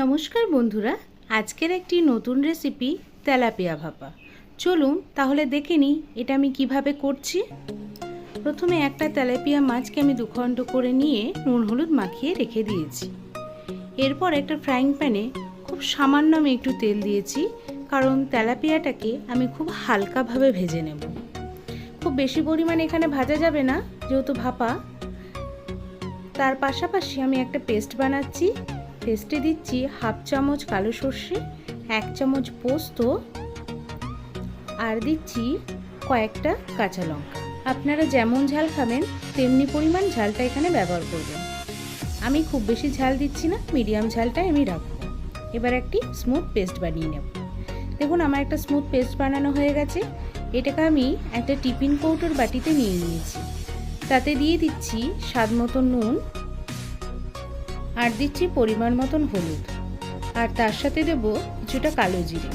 নমস্কার বন্ধুরা, আজকের একটি নতুন রেসিপি তেলাপিয়া ভাপা। চলুন তাহলে দেখে নিই এটা আমি কিভাবে করছি। প্রথমে একটা তেলাপিয়া মাছকে আমি 2 খণ্ড করে নিয়ে নুন হলুদ মাখিয়ে রেখে দিয়েছি। এরপর একটা ফ্রাইং প্যানে খুব সামান্য আমি একটু তেল দিয়েছি, কারণ তেলাপিয়াটাকে আমি খুব হালকাভাবে ভেজে নেব। খুব বেশি পরিমাণে এখানে ভাজা যাবে না, যেহেতু ভাপা। তার পাশাপাশি আমি একটা পেস্ট বানাচ্ছি। পেস্টে দিচ্ছি 1/2 চামচ কালো সর্ষে, 1 চামচ পোস্ত, আর দিচ্ছি কয়েকটা কাঁচা লঙ্কা। আপনারা যেমন ঝাল খাবেন তেমনি পরিমাণ ঝালটা এখানে ব্যবহার করবেন। আমি খুব বেশি ঝাল দিচ্ছি না, মিডিয়াম ঝালটাই আমি রাখবো। এবার একটি স্মুথ পেস্ট বানিয়ে নেব। দেখুন আমার একটা স্মুথ পেস্ট বানানো হয়ে গেছে। এটাকে আমি একটা টিফিন কৌটোর বাটিতে নিয়ে নিয়েছি। তাতে দিয়ে দিচ্ছি স্বাদ মতো নুন, আর দিচ্ছি পরিমাণ মতন হলুদ, আর তার সাথে দেব কিছুটা কালো জিরে।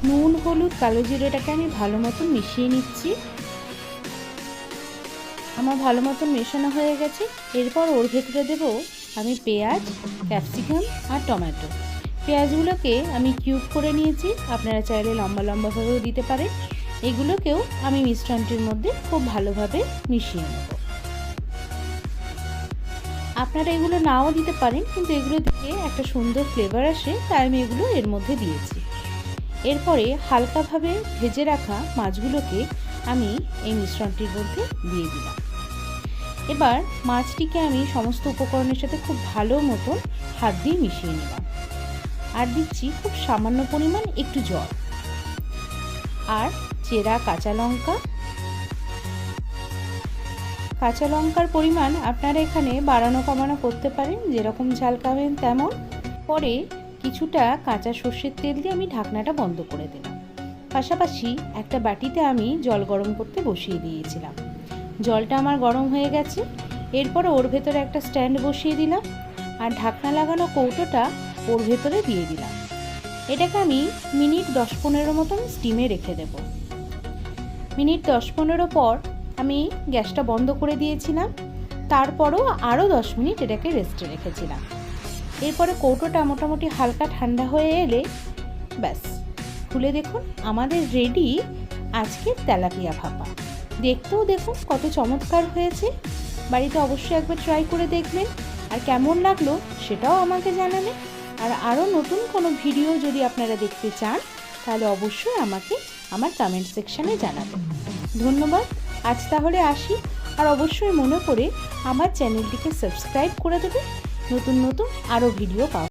নুন হলুদ কালো জিরেটাকে আমি ভালো মতন মিশিয়ে নিচ্ছি। আমার ভালো মতন মেশানো হয়ে গেছে। এরপর ওর ভেতরে দেব আমি পেঁয়াজ, ক্যাপসিকাম আর টমেটো। পেঁয়াজগুলোকে আমি কিউব করে নিয়েছি, আপনারা চাইলে লম্বা লম্বাভাবেও দিতে পারেন। এগুলোকেও আমি মিশ্রণটির মধ্যে খুব ভালোভাবে মিশিয়ে নেব। আপনারা এগুলো নাও দিতে পারেন, কিন্তু এগুলো দিয়ে একটা সুন্দর ফ্লেভার আসে, তাই আমি এগুলো এর মধ্যে দিয়েছি। এরপরে হালকাভাবে ভেজে রাখা মাছগুলোকে আমি এই মিশ্রণটির মধ্যে দিয়ে দিলাম। এবার মাছটিকে আমি সমস্ত উপকরণের সাথে খুব ভালো মতো হাত দিয়ে মিশিয়ে নিলাম। আর দিচ্ছি খুব সামান্য পরিমাণ একটু জল, আর চেরা কাঁচা লঙ্কা। কাঁচা লঙ্কার পরিমাণ আপনারা এখানে বাড়ানো কমানো করতে পারেন, যেরকম ঝাল খাবেন তেমন। পরে কিছুটা কাঁচা সর্ষের তেল দিয়ে আমি ঢাকনাটা বন্ধ করে দিলাম। পাশাপাশি একটা বাটিতে আমি জল গরম করতে বসিয়ে দিয়েছিলাম। জলটা আমার গরম হয়ে গেছে। এরপরে ওর ভেতরে একটা স্ট্যান্ড বসিয়ে দিলাম, আর ঢাকনা লাগানো কৌটোটা ওর ভেতরে দিয়ে দিলাম। এটাকে আমি মিনিট 10-15 মতন স্টিমে রেখে দেব। মিনিট 10-15 পর আমি গ্যাসটা বন্ধ করে দিয়েছিলাম। তারপরও আরও 10 মিনিট এটাকে রেস্টে রেখেছিলাম। এরপরে কৌটোটা মোটামুটি হালকা ঠান্ডা হয়ে এলে ব্যাস, খুলে দেখুন আমাদের রেডি আজকের তেলাপিয়া ভাপা। দেখতেও দেখুন কত চমৎকার হয়েছে। বাড়িতে অবশ্যই একবার ট্রাই করে দেখবেন, আর কেমন লাগলো সেটাও আমাকে জানাবেন। আর আরও নতুন কোনো ভিডিও যদি আপনারা দেখতে চান তাহলে অবশ্যই আমাকে আমার কমেন্ট সেকশানে জানাবেন। ধন্যবাদ। আজ তাহলে আসি, আর অবশ্যই মনে করে আমার চ্যানেলটিকে সাবস্ক্রাইব করে দেবেন নতুন নতুন আরও ভিডিও পাওয়া।